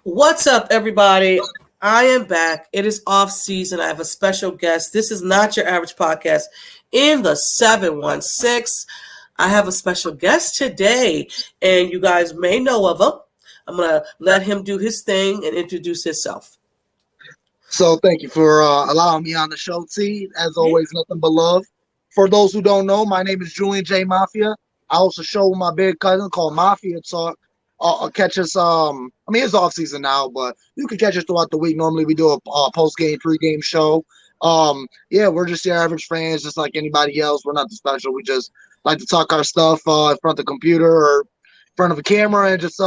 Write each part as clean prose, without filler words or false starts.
What's up, everybody? I am back. It is off season. I have a special guest. This is not your average podcast in the 716. I have a special guest today, and you guys may know of him. I'm going to let him do his thing and introduce himself. So thank you for allowing me on the show, T. As always, nothing but love. For those who don't know, my name is Julian J. Mafia. I host a show with my big cousin called Mafiatalk. Catch us. It's off season now, but you can catch us throughout the week. Normally, we do a post game, pre-game show. We're just your average fans, just like anybody else. We're nothing special. We just like to talk our stuff in front of the computer or in front of a camera, and just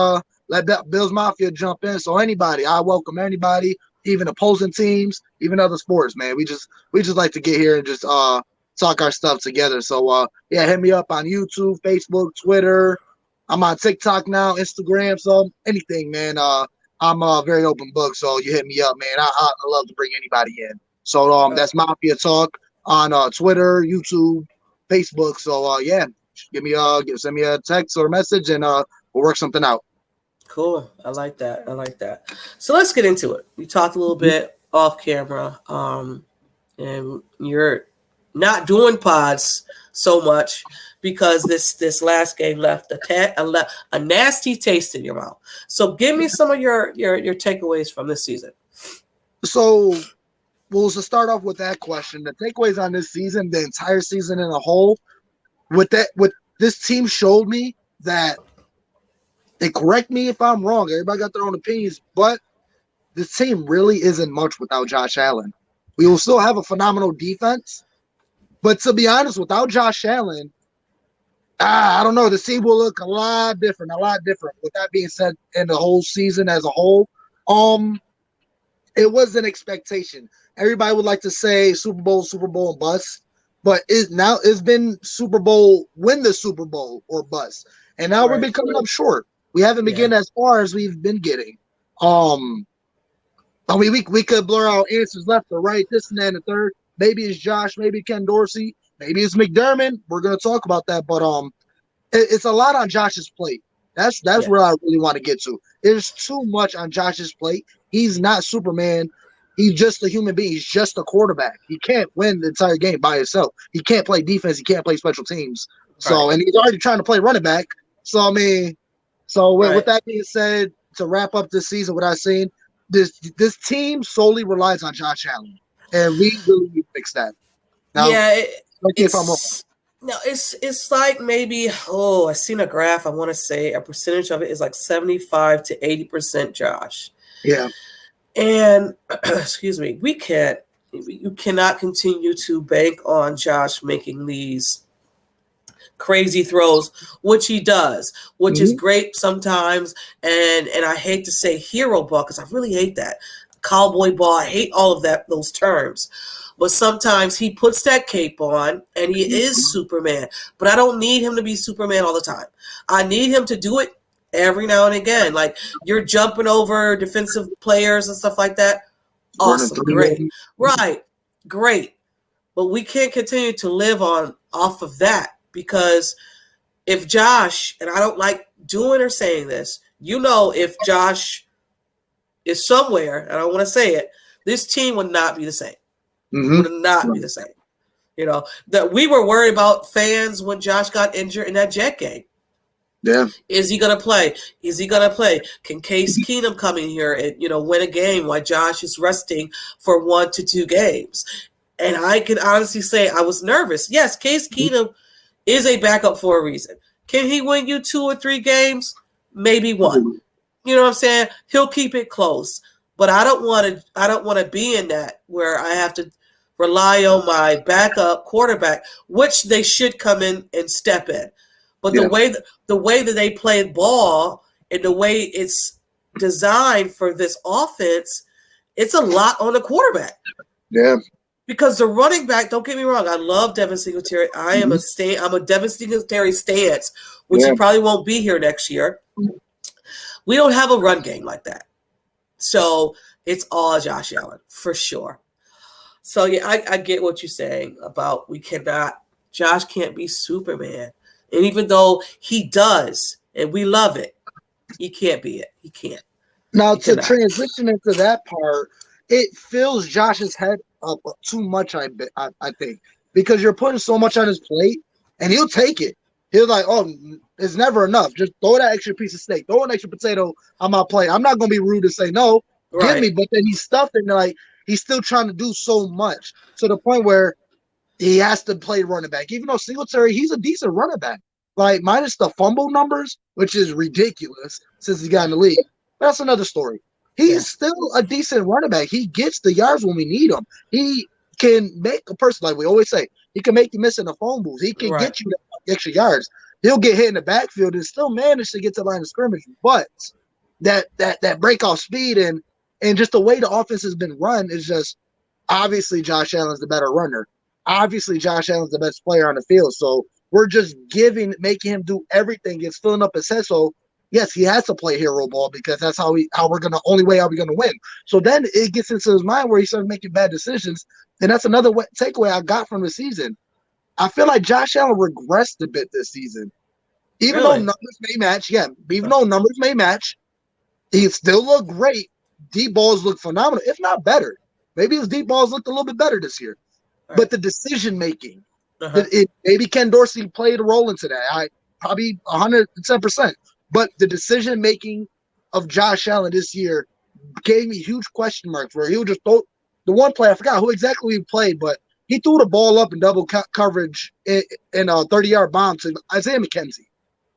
let Bills Mafia jump in. So anybody, I welcome anybody, even opposing teams, even other sports. Man, we just like to get here and just talk our stuff together. So hit me up on YouTube, Facebook, Twitter. I'm on TikTok now, Instagram, so anything, man. I'm a very open book, so you hit me up, man. I love to bring anybody in. So that's Mafia Talk on Twitter, YouTube, Facebook. So send me a text or a message, and we'll work something out. Cool. I like that. So let's get into it. We talked a little bit off camera, and you're not doing pods so much because this last game left a nasty taste in your mouth. So give me some of your takeaways from this season. So to start off with that question, the takeaways on this season, the entire season in a whole, what this team showed me that, and correct me if I'm wrong, everybody got their own opinions, but this team really isn't much without Josh Allen. We will still have a phenomenal defense, but to be honest, without Josh Allen, I don't know. The team will look a lot different. With that being said, in the whole season as a whole, it was an expectation. Everybody would like to say Super Bowl, and bust, but it's been Super Bowl, win the Super Bowl or bust, and now we've been coming up short. We haven't been getting as far as we've been getting. We could blur out answers left or right, this and that and the third. Maybe it's Josh, maybe Ken Dorsey, maybe it's McDermott. We're gonna talk about that, but it's a lot on Josh's plate. That's where I really want to get to. There's too much on Josh's plate. He's not Superman. He's just a human being. He's just a quarterback. He can't win the entire game by himself. He can't play defense. He can't play special teams. So, and he's already trying to play running back. So, with that being said, to wrap up this season, what I've seen, this team solely relies on Josh Allen, and we really need to fix that. Now, if I'm wrong. No, it's like maybe, I seen a graph. I want to say a percentage of it is like 75 to 80% Josh. Yeah. And excuse me, you cannot continue to bank on Josh making these crazy throws, which he does, which is great sometimes. And I hate to say hero ball because I really hate that. Cowboy ball, I hate all of those terms. But sometimes he puts that cape on and he is Superman. But I don't need him to be Superman all the time. I need him to do it every now and again. Like you're jumping over defensive players and stuff like that. Awesome. Great. Right. Great. But we can't continue to live off of that because if Josh, and I don't like doing or saying this, if Josh is somewhere, and I don't want to say it, this team would not be the same. Would not be the same. That we were worried about fans when Josh got injured in that Jet game. Yeah. Is he going to play? Can Case Keenum come in here and, win a game while Josh is resting for 1 to 2 games? And I can honestly say I was nervous. Yes, Case Keenum is a backup for a reason. Can he win you 2 or 3 games? Maybe 1. You know what I'm saying? He'll keep it close. But I don't want to be in that where I have to rely on my backup quarterback, which they should come in and step in. But the way that they play ball and the way it's designed for this offense, it's a lot on the quarterback. Yeah. Because the running back, don't get me wrong, I love Devin Singletary. I'm a Devin Singletary stance, which he probably won't be here next year. We don't have a run game like that. So it's all Josh Allen for sure. So I get what you're saying about Josh can't be Superman. And even though he does, and we love it, he can't be it. He can't. Now He to cannot. transition into that part, it fills Josh's head up too much. I think because you're putting so much on his plate, and he'll take it. He'll like, oh, it's never enough. Just throw that extra piece of steak, throw an extra potato on my plate. I'm not gonna be rude to say no. Give Right. me, but then he's stuffed and like he's still trying to do so much to the point where he has to play running back. Even though Singletary, he's a decent running back. Like minus the fumble numbers, which is ridiculous since he got in the league. That's another story. He's still a decent running back. He gets the yards when we need him. He can make a person, like we always say, he can make you miss in the phone booth. He can Right. get you the extra yards. He'll get hit in the backfield and still manage to get to the line of scrimmage. But that breakoff speed and just the way the offense has been run is just obviously Josh Allen's the better runner. Obviously, Josh Allen's the best player on the field. So we're just making him do everything. It's filling up his head. So yes, he has to play hero ball because that's only way how we're gonna win. So then it gets into his mind where he starts making bad decisions, and that's another takeaway I got from the season. I feel like Josh Allen regressed a bit this season, even though numbers may match. Yeah, even though numbers may match, he still looked great. Deep balls look phenomenal, if not better. Maybe his deep balls looked a little bit better this year. Right. But the decision making, maybe Ken Dorsey played a role into that. I probably 110%. But the decision making of Josh Allen this year gave me huge question marks. Where he would just throw the one play. I forgot who exactly he played, but he threw the ball up in double coverage in a 30-yard bomb to Isaiah McKenzie.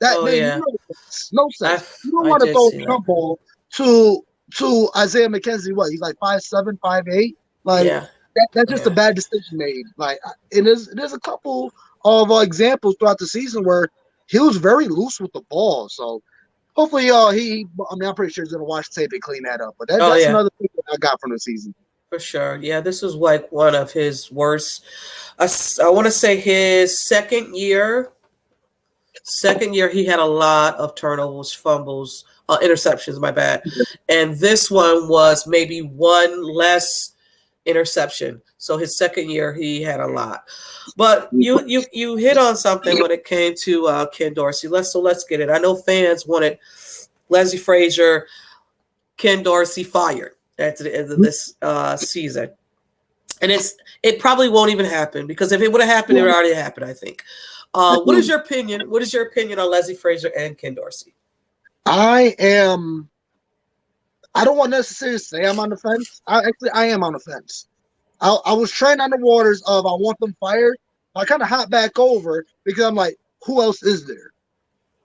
That made no sense. You don't want to throw a jump ball to Isaiah McKenzie. What, he's like 5'7", 5'8"? Like that's just a bad decision made. Like there's a couple of examples throughout the season where he was very loose with the ball. So hopefully I'm pretty sure he's gonna watch tape and clean that up. But that's another thing that I got from the season. For sure. Yeah, this was like one of his worst. I want to say his second year. Second year, he had a lot of turnovers, fumbles, interceptions, my bad. And this one was maybe one less interception. So his second year, he had a lot. But you hit on something when it came to Ken Dorsey. Let's get it. I know fans wanted Leslie Frazier, Ken Dorsey fired at the end of this season. And it probably won't even happen because if it would have happened, it would already happened, I think. What is your opinion? What is your opinion on Leslie Frazier and Ken Dorsey? I don't want necessarily to say I'm on the fence. I am on the fence. I was treading on the waters of I want them fired. I kind of hop back over because I'm like, who else is there?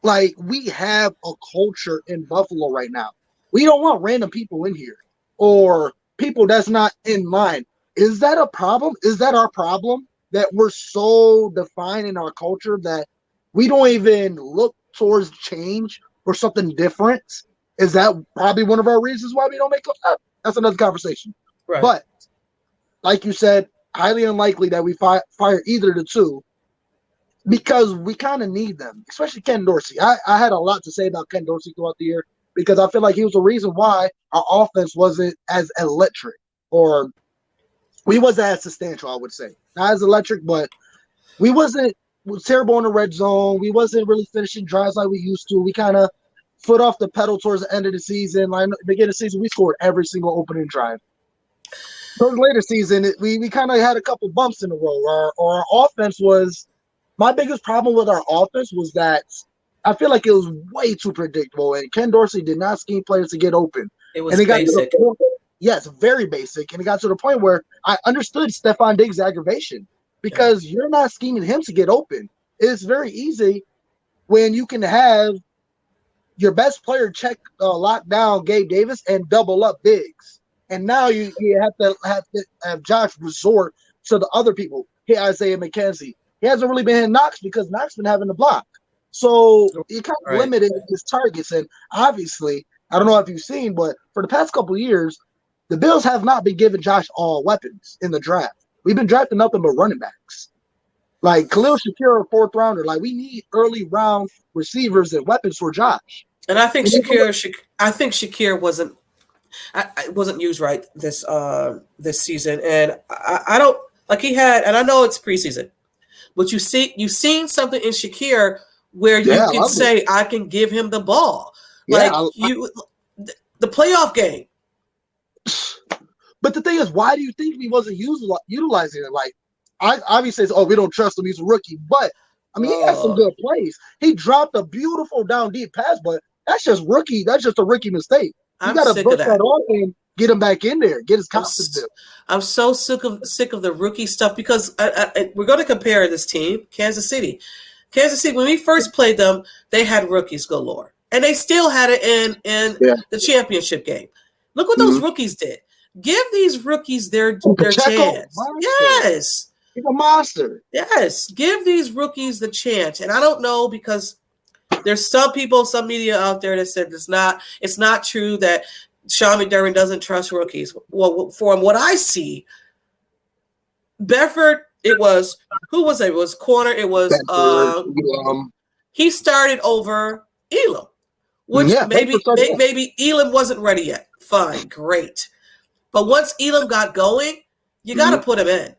Like, we have a culture in Buffalo right now. We don't want random people in here or people that's not in line. Is that a problem? Is that our problem? That we're so defined in our culture that we don't even look towards change or something different? Is that probably one of our reasons why we don't make up? That's another conversation. Right. But like you said, highly unlikely that we fire either of the two because we kind of need them, especially Ken Dorsey. I had a lot to say about Ken Dorsey throughout the year because I feel like he was the reason why our offense wasn't as electric or we wasn't as substantial, I would say. Not as electric, but we was terrible in the red zone. We wasn't really finishing drives like we used to. We kind of foot off the pedal towards the end of the season. Like beginning of the season, we scored every single opening drive. Towards the later season, we kind of had a couple bumps in the road. Our offense was – my biggest problem with our offense was that I feel like it was way too predictable, and Ken Dorsey did not scheme players to get open. It was basic. Yes, very basic. And it got to the point where I understood Stephon Diggs' aggravation because you're not scheming him to get open. It's very easy when you can have your best player lock down Gabe Davis and double up Diggs. And now you have to have Josh resort to the other people. Hey, Isaiah McKenzie. He hasn't really been hitting Knox because Knox been having the block. So he kind of limited his targets. And obviously, I don't know if you've seen, but for the past couple of years, the Bills have not been giving Josh all weapons in the draft. We've been drafting nothing but running backs. Like Khalil Shakir, a fourth rounder. Like we need early round receivers and weapons for Josh. And I think Shakir wasn't used right this season. And I don't like he had, and I know it's preseason, but you've seen something in Shakir where you can say I can give him the ball. Like the playoff game. But the thing is, why do you think he wasn't utilizing it? Like, I obviously say, we don't trust him. He's a rookie. But, I mean, he had some good plays. He dropped a beautiful down deep pass, but that's just rookie. That's just a rookie mistake. You got to brush that off and get him back in there. Get his confidence up. I'm so sick of the rookie stuff because we're going to compare this team, Kansas City. Kansas City, when we first played them, they had rookies galore. And they still had it in the championship game. Look what those rookies did. Give these rookies their chance. Monster. Yes. He's a monster. Yes. Give these rookies the chance. And I don't know because there's some people, some media out there that said it's not true that Sean McDermott doesn't trust rookies. Well, from what I see, Bedford, who was it? It was corner. It was he started over Elam, which maybe Elam wasn't ready yet. Fine, great. But once Elam got going, you got to put him in.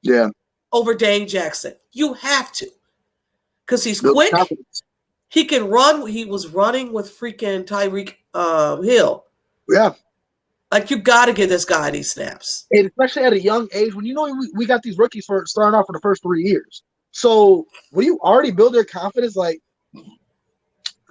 Yeah. Over Dane Jackson. You have to. Because he's quick. He can run. He was running with freaking Tyreek Hill. Yeah. Like, you got to give this guy these snaps. And especially at a young age, when we got these rookies for starting off for the first 3 years. So when you already build their confidence, like,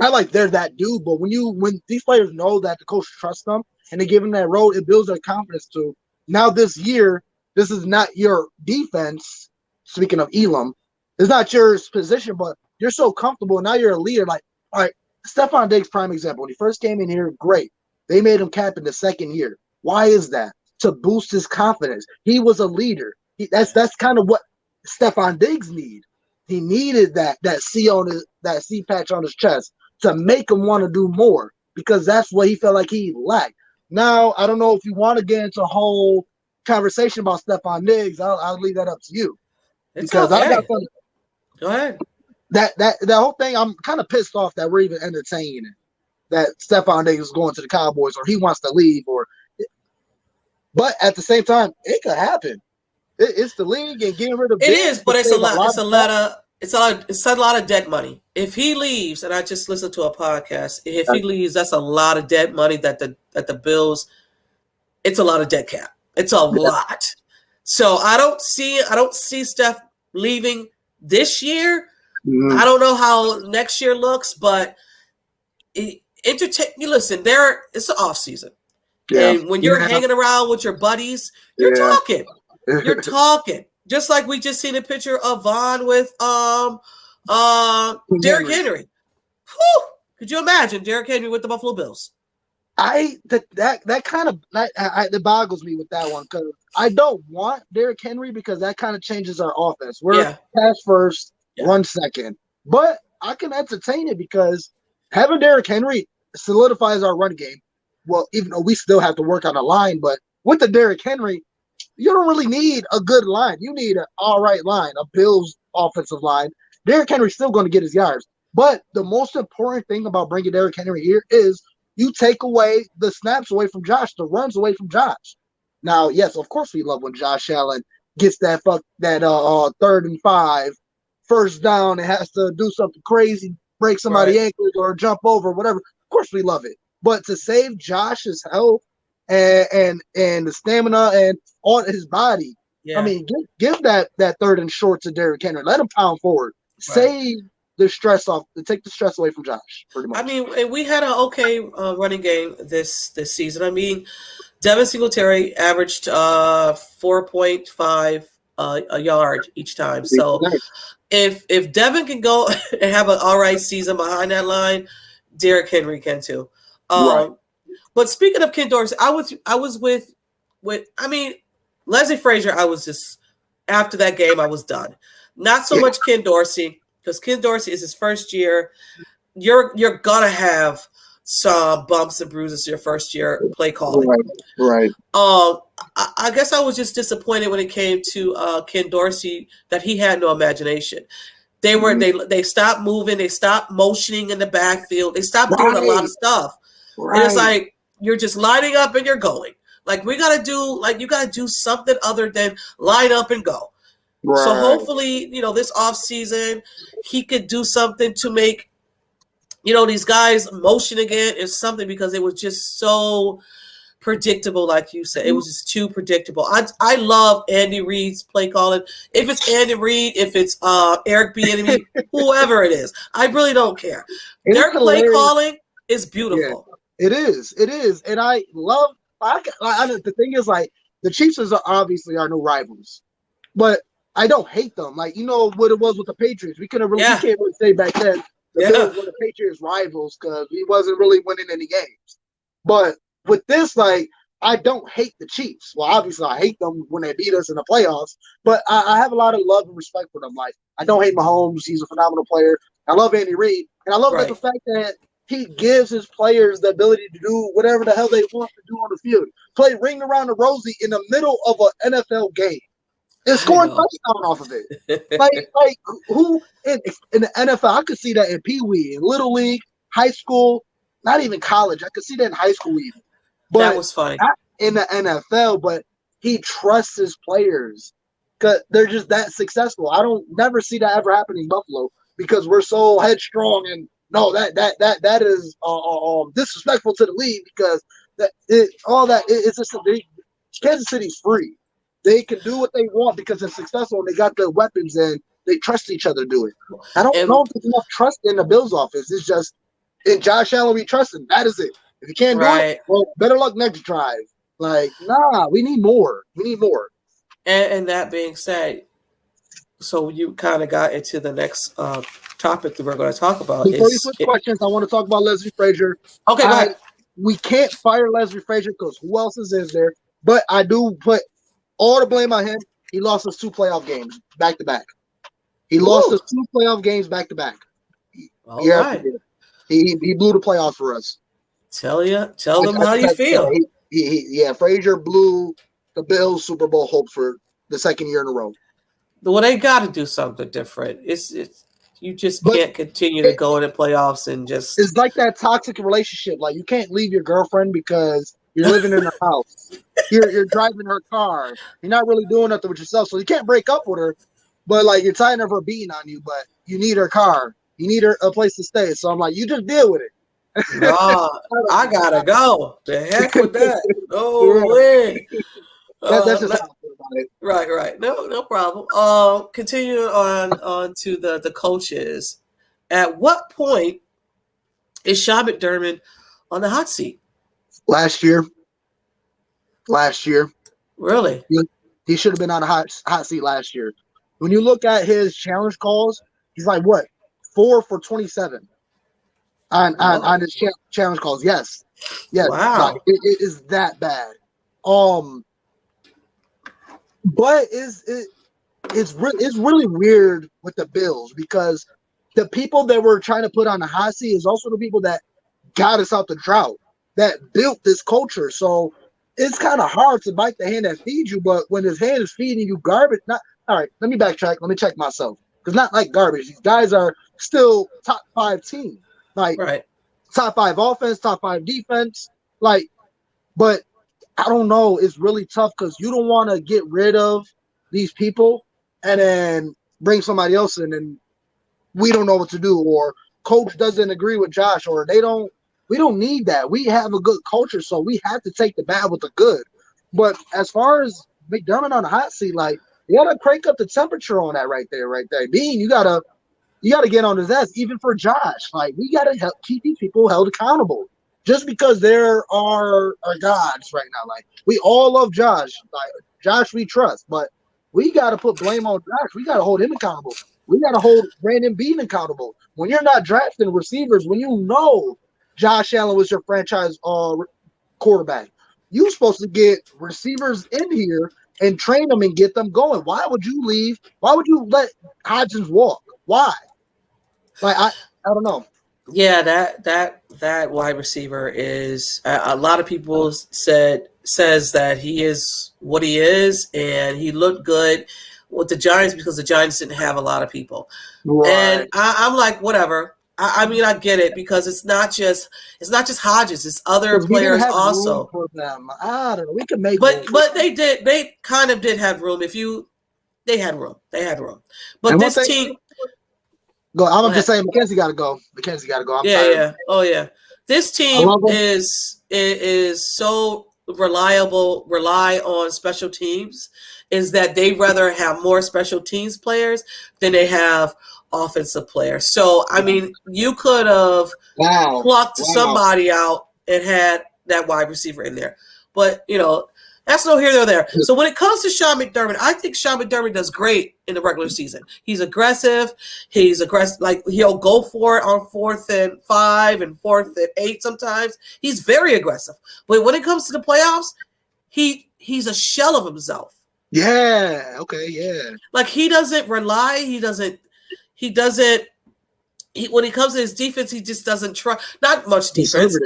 not like they're that dude, but when these players know that the coach trusts them and they give them that role, it builds their confidence too. Now this year, this is not your defense. Speaking of Elam, it's not your position, but you're so comfortable. Now you're a leader. Like, all right, Stephon Diggs, prime example. When he first came in here, great. They made him captain the second year. Why is that? To boost his confidence. He was a leader. That's kind of what Stephon Diggs need. He needed that C patch on his chest to make him want to do more because that's what he felt like he lacked. Now, I don't know if you want to get into a whole conversation about Stephon Diggs. I'll leave that up to you. Because I got something. Go ahead. That whole thing, I'm kind of pissed off that we're even entertaining it. That Stephon Diggs is going to the Cowboys or he wants to leave but at the same time, it could happen. It's the league and getting rid of it is, but it's a lot of dead money. If he leaves, and I just listened to a podcast, if he leaves, that's a lot of dead money that the Bills. It's a lot of dead cap. It's a lot. So I don't see Steph leaving this year. I don't know how next year looks, but listen, it's the off season. Yeah. And when you're hanging around with your buddies, you're talking. You're talking. Just like we just seen a picture of Vaughn with Derrick Henry. Whew. Could you imagine Derrick Henry with the Buffalo Bills? That kind of it boggles me with that one because I don't want Derrick Henry because that kind of changes our offense. We're pass first, run second. But I can entertain it because having Derrick Henry solidifies our run game. Well, even though we still have to work on a line, but with the Derrick Henry, you don't really need a good line. You need an all right line, a Bills offensive line. Derrick Henry's still going to get his yards. But the most important thing about bringing Derrick Henry here is you take away the snaps away from Josh, the runs away from Josh. Now, yes, of course we love when Josh Allen gets that 3rd and 5, first down, and has to do something crazy, break somebody's ankles or jump over, whatever. Of course we love it. But to save Josh's health and the stamina and on his body, I mean, give that 3rd and short to Derrick Henry. Let him pound forward. Save the stress off, to take the stress away from Josh, pretty much. I mean, we had an okay running game this season. I mean, Devin Singletary averaged 4.5 a yard each time. So if Devin can go and have an all right season behind that line, Derrick Henry can too. But speaking of Ken Dorsey, I was with Leslie Frazier. I was just, after that game, I was done. Not so much Ken Dorsey, because Ken Dorsey is his first year. You're gonna have some bumps and bruises your first year play calling. Right. I guess I was just disappointed when it came to Ken Dorsey that he had no imagination. They stopped moving, they stopped motioning in the backfield, they stopped doing a lot of stuff. And it's like you're just lining up and you're going. Like you gotta do something other than line up and go. So hopefully, this offseason he could do something to make these guys motion again is something because it was just so predictable, like you said. It was just too predictable. I love Andy Reid's play calling. If it's Andy Reid, if it's Eric Bieniemy, whoever it is, I really don't care. Their play calling is beautiful. Yeah, it is, and I love. The thing is, like, the Chiefs are obviously our new rivals, but I don't hate them. Like, you know what it was with the Patriots. We can't really say back then the Bills were the Patriots rivals because we wasn't really winning any games. But with this, like, I don't hate the Chiefs. Well, obviously, I hate them when they beat us in the playoffs, but I have a lot of love and respect for them. Like, I don't hate Mahomes. He's a phenomenal player. I love Andy Reid, and I love the fact that he gives his players the ability to do whatever the hell they want to do on the field. Play ring around the rosy in the middle of an NFL game. And scoring touchdown off of it. like who in the NFL? I could see that in Pee Wee, in Little League, high school, not even college. I could see that in high school even. But that was funny. Not in the NFL, but he trusts his players because they're just that successful. I don't never see that ever happen in Buffalo because we're so headstrong and no, that is disrespectful to the league because it's just Kansas City's free. They can do what they want because they're successful and they got the weapons and they trust each other to do it. I don't know if there's enough trust in the Bills office. It's just in Josh Allen we trust him. That is it. If you can't do it, well, better luck next drive. Like, nah, we need more. We need more. And that being said, so you kind of got into the next topic that we're going to talk about. Before you switch questions, I want to talk about Leslie Frazier. Okay, go ahead. We can't fire Leslie Frazier because who else is there? But I do put all the blame on him. He lost us 2 playoff games back to back. He lost us 2 playoff games back to back. Right. He blew the playoffs for us. Tell them how you feel. Frazier blew the Bills Super Bowl hope for the second year in a row. Well, they got to do something different. It's you just can't continue to go in the playoffs and just. It's like that toxic relationship. Like, you can't leave your girlfriend because you're living in her house. You're driving her car. You're not really doing nothing with yourself, so you can't break up with her. But like, you're tired of her beating on you. But you need her car. You need a place to stay. So I'm like, you just deal with it. I gotta go. The heck with that. No way. That's just how I feel about it. Right. No problem. Continue on to the coaches. At what point is Sean McDermott on the hot seat? Last year. Really? He should have been on the hot seat last year. When you look at his challenge calls, he's like, what? 4 for 27 on his challenge calls. Yes. Wow. Like, it is that bad. But it's really weird with the Bills because the people that we're trying to put on the hot seat is also the people that got us out the drought, that built this culture. So it's kind of hard to bite the hand that feeds you, but when his hand is feeding you garbage, all right, let me backtrack. Let me check myself. Because not like garbage. These guys are still top 5 team. Like, top 5 offense, top 5 defense. Like, but I don't know. It's really tough because you don't want to get rid of these people and then bring somebody else in and we don't know what to do, or coach doesn't agree with Josh, or we don't need that. We have a good culture, so we have to take the bad with the good. But as far as McDermott on the hot seat, like, you gotta crank up the temperature on that right there. Bean, you gotta get on his ass, even for Josh. Like, we gotta help keep these people held accountable. Just because there are gods right now. Like, we all love Josh. Like, Josh we trust, but we gotta put blame on Josh. We gotta hold him accountable. We gotta hold Brandon Bean accountable. When you're not drafting receivers, when you know Josh Allen was your franchise quarterback, you're supposed to get receivers in here and train them and get them going. Why would you leave? Why would you let Hodgins walk? Why? Like, I don't know. Yeah, that wide receiver is a lot of people says that he is what he is, and he looked good with the Giants because the Giants didn't have a lot of people. Right. And I'm like, whatever. I mean, I get it because it's not just Hodges, it's other players also. For them. I don't know. We could make, but they kind of did have room. They had room. But this team. Go. I'm just saying, Mackenzie got to go. Mackenzie got to go. I'm tired. Yeah. Oh yeah. This team is so rely on special teams. Is that they rather have more special teams players than they have offensive players. So I mean, you could have plucked somebody out and had that wide receiver in there, but that's no here nor there. So when it comes to Sean McDermott, I think Sean McDermott does great in the regular season. He's aggressive. Like he'll go for it on 4th and 5 and 4th and 8 sometimes. He's very aggressive. But when it comes to the playoffs, he's a shell of himself. Yeah. Okay. Yeah. Like he doesn't rely. When it comes to his defense, he just doesn't try. Not much defense.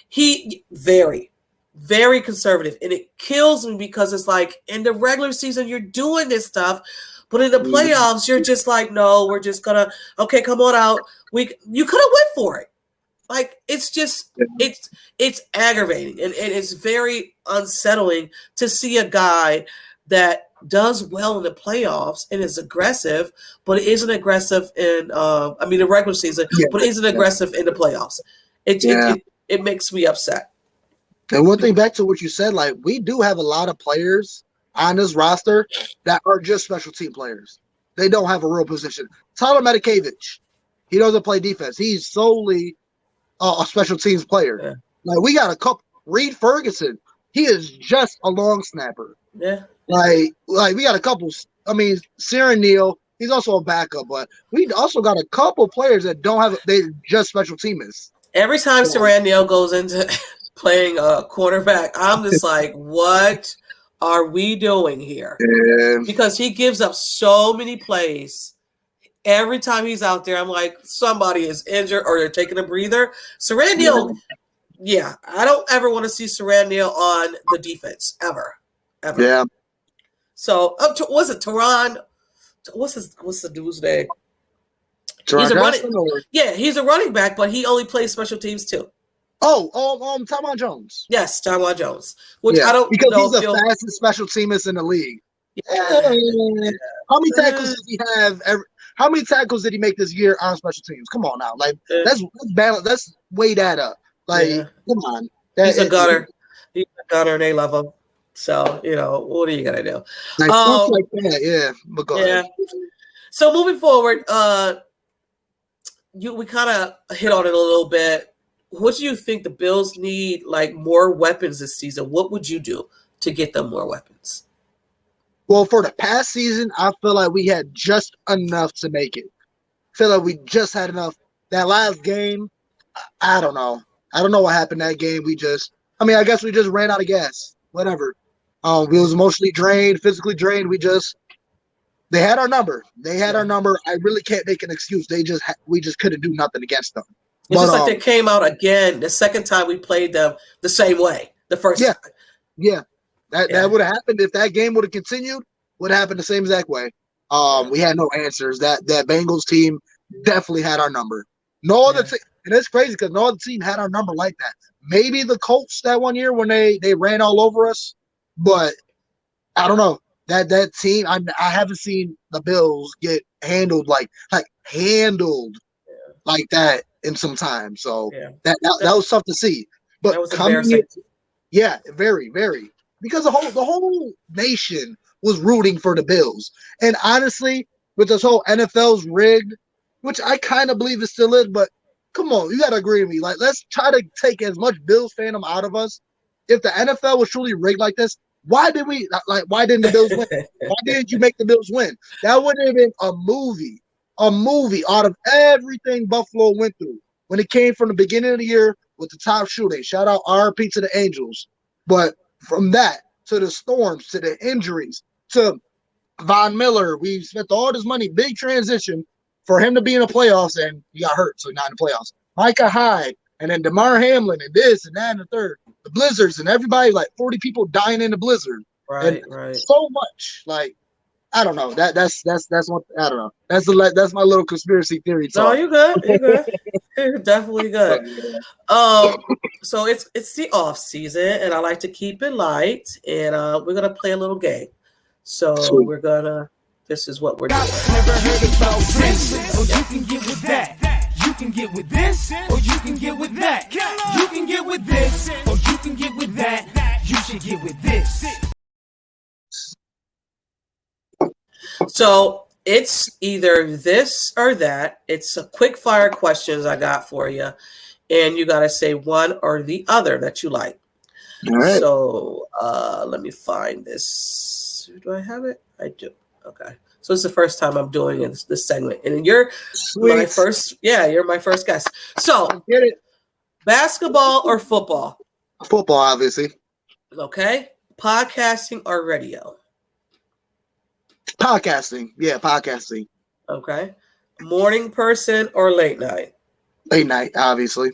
He very, very conservative, and it kills me because it's like in the regular season you're doing this stuff, but in the playoffs you're just like, no, we're just gonna come on out. You could have went for it. Like it's just it's aggravating, and it's very unsettling to see a guy that does well in the playoffs and is aggressive, but isn't aggressive in the regular season, but isn't aggressive in the playoffs. It makes me upset. And one thing back to what you said, like we do have a lot of players on this roster that are just special team players. They don't have a real position. Tyler Matakevich, he doesn't play defense. He's solely a special teams player. Yeah. Like we got a couple. Reed Ferguson, he is just a long snapper. Yeah. Like we got a couple. I mean, Siran Neal, he's also a backup, but we also got a couple players that don't have. They just special teamers. Every time Siran Neal goes into playing a quarterback, I'm just like, what are we doing here? Yeah. Because he gives up so many plays. Every time he's out there, I'm like, somebody is injured or they're taking a breather. Siran Neal, I don't ever want to see Siran Neal on the defense, ever. Yeah. So, was it Teron? What's the dude's name? He's a running back, but he only plays special teams too. Tyrone Jones. Yes, Tyrone Jones. Which I don't because know he's the fastest special teamist in the league. Yeah. How many tackles does he have? How many tackles did he make this year on special teams? Come on now, like let's balance. Let's weigh that up. Like, come on. He's a gunner. He's a gunner, and they love him. So what are you gonna do? Like stuff like that, yeah. But go ahead. So moving forward, we kind of hit on it a little bit. What do you think the Bills need? Like more weapons this season? What would you do to get them more weapons? Well, for the past season, I feel like we had just enough to make it. I feel like we just had enough. That last game, I don't know. I don't know what happened that game. I guess we just ran out of gas. Whatever. We was emotionally drained, physically drained. They had our number. Our number. I really can't make an excuse. We just couldn't do nothing against them. It's just like they came out again the second time we played them the same way the first time. Yeah. That would have happened if that game would have continued. Would have happened the same exact way. We had no answers. That Bengals team definitely had our number. No other team, and it's crazy because no other team had our number like that. Maybe the Colts that one year when they ran all over us, but I don't know that team. I haven't seen the Bills get handled like that in some time. So that was tough to see. But that was embarrassing. Very, very. Because the whole nation was rooting for the Bills. And honestly, with this whole NFL's rigged, which I kind of believe it still is, but come on, you got to agree with me. Like, let's try to take as much Bills fandom out of us. If the NFL was truly rigged like this, why didn't the Bills win? Why didn't you make the Bills win? That wouldn't have been a movie out of everything Buffalo went through. When it came from the beginning of the year with the top shooting, shout out RP to the Angels. But from that to the storms, to the injuries, to Von Miller, we spent all this money, big transition for him to be in the playoffs, and he got hurt, so not in the playoffs. Micah Hyde, and then DeMar Hamlin, and this and that and the third. The blizzards and everybody, like 40 people dying in the blizzard. Right. So much, like I don't know. That's what I don't know. That's my little conspiracy theory talk. No, you're good. You're definitely good. So it's the off season, and I like to keep it light, and we're gonna play a little game. So we're gonna this is what we're doing. Never heard about this, or you can get with that. You can get with this, or you can get with that. You can get with this, or you can get with that. You should get with this. So it's either this or that. It's a quick fire questions I got for you, and you got to say one or the other that you like. All right. So let me find this. Do I have it? I do. Okay. So it's the first time I'm doing this segment, and you're my first. Yeah, you're my first guest. So Get it? Basketball or football? Football, obviously. Okay. Podcasting or radio? Podcasting. Yeah, podcasting. Okay. Morning person or late night? Late night, obviously.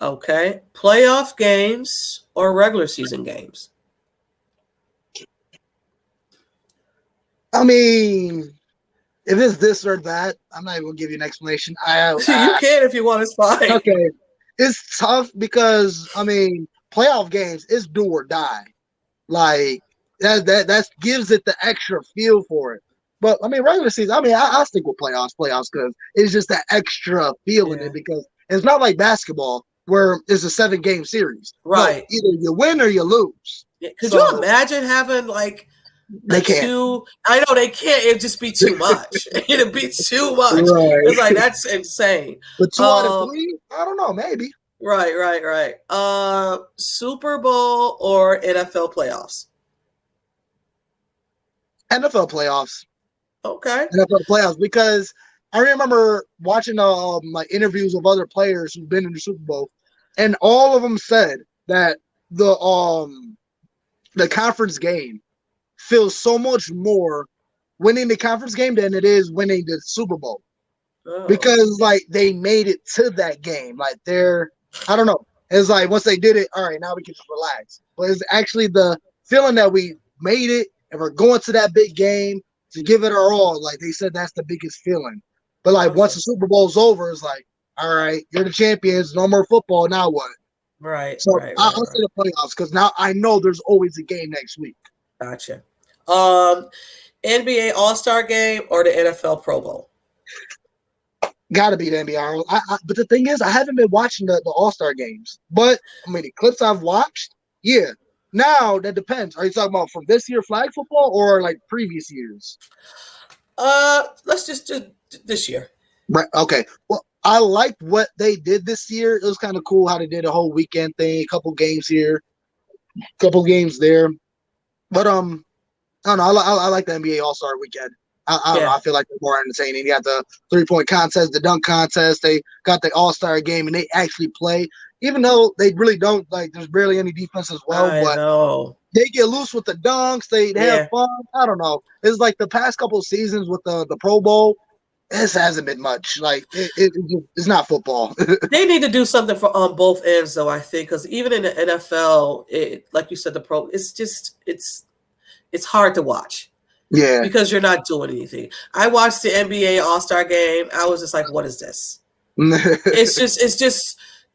Okay. Playoff games or regular season games? I mean, if it's this or that, I'm not even gonna give you an explanation. You can if you want. It's fine. Okay. It's tough because I mean, playoff games is do or die. Like that gives it the extra feel for it. But I mean, regular season. I mean, I stick with playoffs because it's just that extra feel in it because it's not like basketball where it's a 7-game series. Right. No, either you win or you lose. Could you imagine having like they can't. Two? I know they can't. It'd just be too much. It'd be too much. Right. It's like that's insane. But 2 out of 3, I don't know, maybe. Right. Super Bowl or NFL playoffs? NFL playoffs. Okay. NFL playoffs because I remember watching like interviews of other players who've been in the Super Bowl, and all of them said that the conference game feels so much more winning the conference game than it is winning the Super Bowl. Oh. Because like they made it to that game. Like I don't know. It's like once they did it, all right, now we can just relax. But it's actually the feeling that we made it and we're going to that big game to give it our all. Like they said, that's the biggest feeling. But like once the Super Bowl's over, it's like, all right, you're the champions. No more football. Now what? Right. So I'll say the playoffs because now I know there's always a game next week. Gotcha. NBA All-Star Game or the NFL Pro Bowl? Gotta be the NBA. But the thing is, I haven't been watching the All-Star games. But I mean, the clips I've watched, yeah. Now that depends. Are you talking about from this year flag football or like previous years? Let's just do this year. Right. Okay. Well, I liked what they did this year. It was kind of cool how they did a whole weekend thing. A couple games here, couple games there. But I don't know. I like the NBA All-Star Weekend. I don't know. I feel like they're more entertaining. You got the 3-point contest, the dunk contest. They got the All-Star game, and they actually play. Even though they really don't, like, there's barely any defense as well. But they get loose with the dunks. They have fun. I don't know. It's like the past couple of seasons with the Pro Bowl, this hasn't been much. Like, it's not football. They need to do something on both ends, though, I think, because even in the NFL, like you said, the Pro, it's hard to watch. Yeah. Because you're not doing anything. I watched the NBA All-Star game. I was just like, what is this?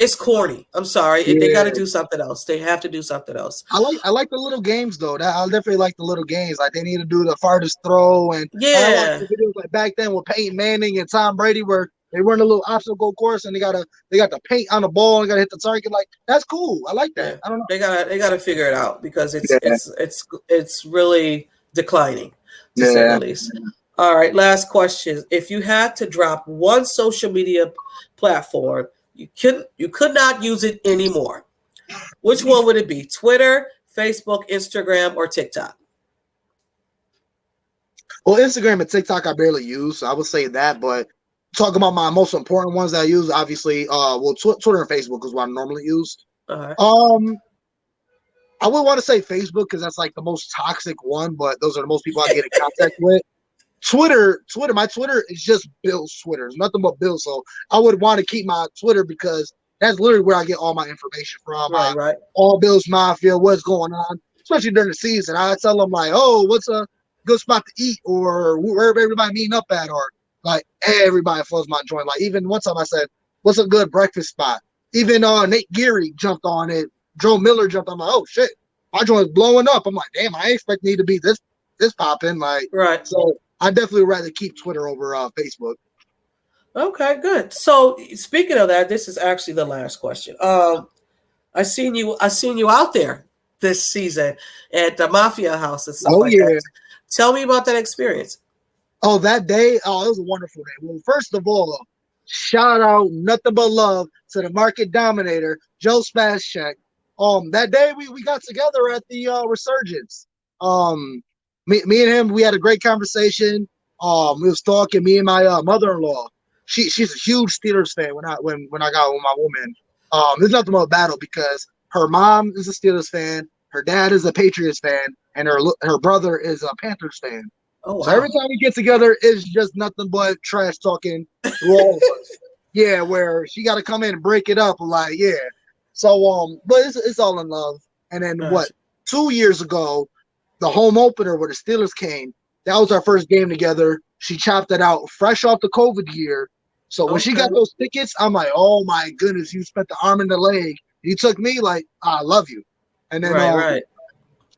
It's corny. I'm sorry. Yeah. They got to do something else. They have to do something else. I like the little games, though. I definitely like the little games. Like, they need to do the farthest throw. And I watched the videos like back then with Peyton Manning and Tom Brady where they run a little obstacle course and they got the paint on the ball and got to hit the target. Like, that's cool. I like that. Yeah. I don't know. They gotta figure it out because it's really declining. To say the least. All right, last question. If you had to drop one social media platform, you could not use it anymore. Which one would it be? Twitter, Facebook, Instagram, or TikTok? Well, Instagram and TikTok I barely use, so I would say that. But talking about my most important ones that I use, obviously, Twitter and Facebook is what I normally use. I would want to say Facebook because that's like the most toxic one, but those are the most people I get in contact with. My Twitter is just Bill's Twitter. It's nothing but Bill. So I would want to keep my Twitter because that's literally where I get all my information from. Right. All Bill's Mafia, what's going on, especially during the season. I tell them like, oh, what's a good spot to eat or where everybody meeting up at, or like everybody flows my joint. Like even one time I said, what's a good breakfast spot? Even Nate Geary jumped on it. Joe Miller jumped on. I'm like, oh shit, my joint is blowing up. I'm like, damn, I ain't expect me to be this popping. Like, right. So I definitely would rather keep Twitter over Facebook. Okay, good. So speaking of that, this is actually the last question. I seen you out there this season at the Mafia House and stuff like that. Tell me about that experience. Oh, that day, it was a wonderful day. Well, first of all, shout out, nothing but love to the market dominator, Joe Spazcheck. That day we got together at the Resurgence. Me and him, we had a great conversation. We was talking. Me and my mother-in-law. She's a huge Steelers fan. When I got with my woman, there's nothing but a battle because her mom is a Steelers fan, her dad is a Patriots fan, and her brother is a Panthers fan. Oh, wow. So every time we get together, it's just nothing but trash talking through all of us. Yeah, where she got to come in and break it up. Like, yeah. So, but it's all in love. And then Gotcha. 2 years ago, the home opener where the Steelers came, that was our first game together. She chopped it out fresh off the COVID year. So when she got those tickets, I'm like, oh my goodness, you spent the arm and the leg. You took me like, I love you. And then, right.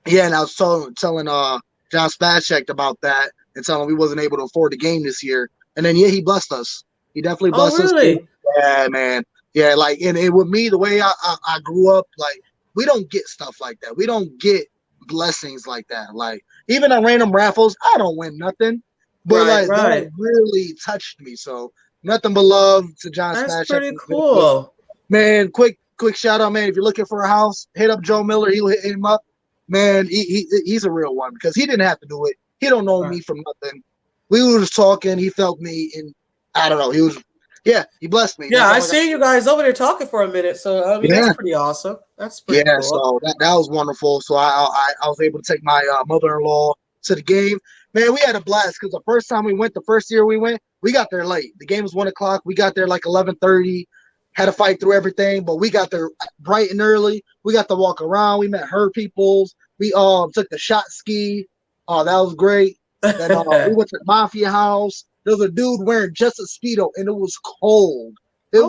Yeah, and I was telling John Spazcheck about that and telling him we wasn't able to afford the game this year. And then, yeah, he blessed us. He definitely blessed us. Yeah, man. Yeah, like, and with me, the way I grew up, like, we don't get stuff like that. We don't get blessings like that. Like, even at random raffles, I don't win nothing. But, that really touched me. So, nothing but love to John Spazcheck. That's pretty cool. Man, quick shout out, man. If you're looking for a house, hit up Joe Miller. He'll hit him up. Man, he's a real one because he didn't have to do it. He don't know me from nothing. We were just talking. He felt me, and I don't know. He blessed me. Yeah, I see you guys over there talking for a minute. So I mean, that's pretty awesome. That's pretty cool. So that was wonderful. So I was able to take my mother-in-law to the game. Man, we had a blast because the first time we went, the first year we went, we got there late. The game was 1:00. We got there like 11:30. Had to fight through everything, but we got there bright and early. We got to walk around. We met her peoples. We took the shot ski. Oh, that was great. Then we went to the Mafia House. There was a dude wearing just a Speedo, and it was cold. It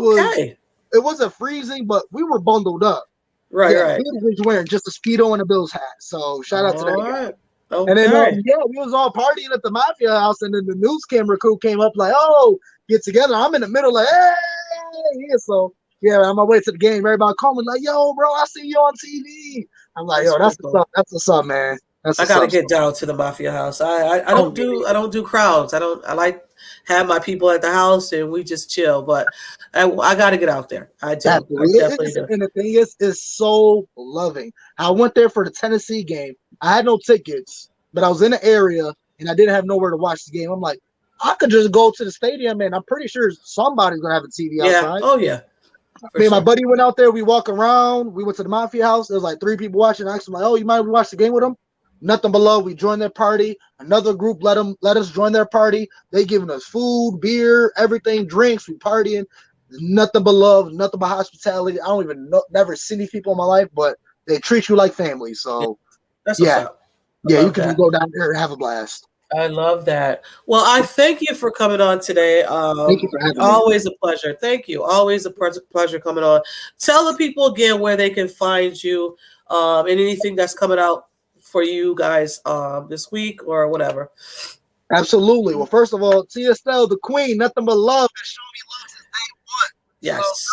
wasn't freezing, but we were bundled up. Right. He was wearing just a Speedo and a Bills hat. So shout out to that guy. Okay. And then we was all partying at the Mafia House, and then the news camera crew came up like, "Oh, get together." I'm in the middle like, "Hey!" Yeah, so on my way to the game, everybody calling me like, "Yo, bro, I see you on TV." I'm like, "Yo, that's what's up, man." I gotta get down to the Mafia House. I don't do crowds. I like have my people at the house and we just chill. But I gotta get out there. I do. Definitely do. And the thing is, it's so loving. I went there for the Tennessee game. I had no tickets, but I was in the area and I didn't have nowhere to watch the game. I'm like, I could just go to the stadium and I'm pretty sure somebody's gonna have a TV outside. Oh yeah. My buddy went out there. We walk around. We went to the Mafia House. There was like 3 people watching. I asked him like, "Oh, you mind if we watch the game with them?" Nothing below. We joined their party. Another group let us join their party. They giving us food, beer, everything, drinks. We partying. Nothing but love, nothing but hospitality. I don't even never seen these people in my life, but they treat you like family. So that's what's up. You can just go down there and have a blast. I love that. Well, I thank you for coming on today. Thank you for having me. Always a pleasure. Thank you. Always a pleasure coming on. Tell the people again where they can find you and anything that's coming out for you guys this week or whatever. Absolutely. Well, first of all, TSL, the queen, nothing but love. And show me love since day one. Yes. So,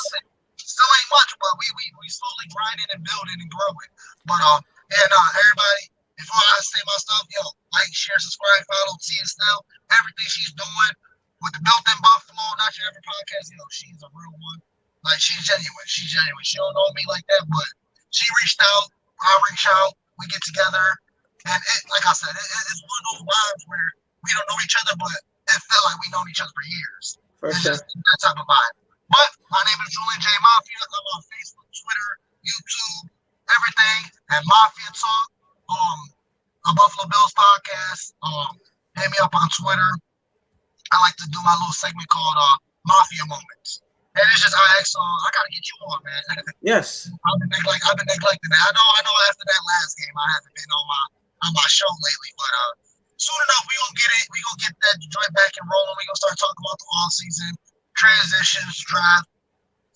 still ain't much, but we slowly grinding and building and growing. But everybody, before I say my stuff, like, share, subscribe, follow TSL, everything she's doing with the Built in Buffalo, Not Your Ever podcast. She's a real one. Like, she's genuine. She don't know me like that, but she reached out. I reach out. We get together, and like I said, it's one of those vibes where we don't know each other, but it felt like we known each other for years. It's just that type of vibe. But my name is Julian J. Mafia. I'm on Facebook, Twitter, YouTube, everything, and Mafiatalk. A Buffalo Bills podcast. Hit me up on Twitter. I like to do my little segment called Mafia Moments. And it's just I gotta get you on, man. Yes. I've been neglecting that. I know after that last game I haven't been on my show lately, but soon enough we gonna get that joint back and rolling. We gonna start talking about the offseason, transitions, draft,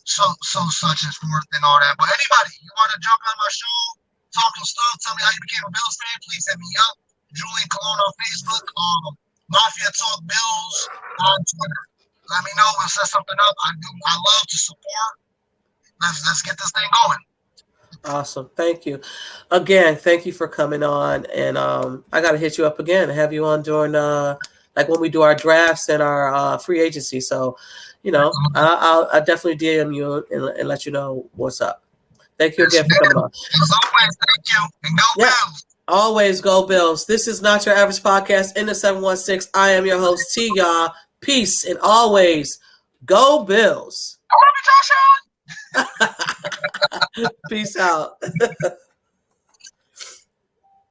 so such and forth and all that. But anybody, you wanna jump on my show, talk some stuff, tell me how you became a Bills fan, please hit me up. Julian Cologne on Facebook. Mafia Talk Bills on Twitter. Let me know and set something up. I love to support. Let's get this thing going. Awesome. Thank you. Again, thank you for coming on. And I got to hit you up again and have you on during like when we do our drafts and our free agency. So, you know, I'll definitely DM you and let you know what's up. Thank you again for coming on. As always, thank you. And go Bills. Always go Bills. This is Not Your Average Podcast in the 716. I am your host, T, y'all. Peace and always go Bills. I love you, Joshua. Peace out.